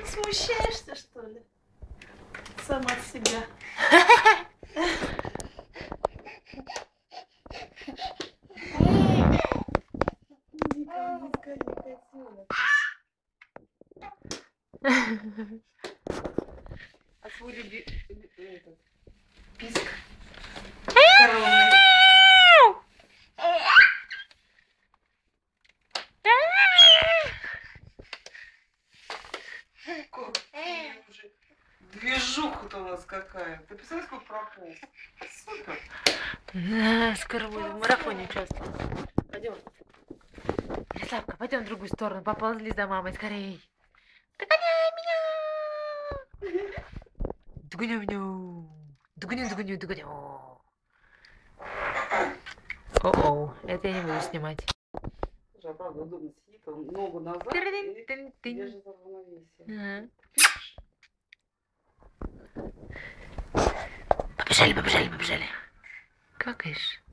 Смущаешься, что ли? Сам от себя. А свой этот писк коронный. Уже движуха-то у нас какая. Ты представляешь, сколько прополз? Супер. Да, скоро будет в марафоне участвовать. Пойдем. Ярославка, пойдем в другую сторону. Поползли за мамой скорей. Догоняй меня! Догоняй меня! Догоняй, догоняй, догоняй! О-оу, это я не буду снимать. Слушай, а правда удобно сидит, он ногу назад и держит равновесие. Побежали, побежали, побежали. Какаешь?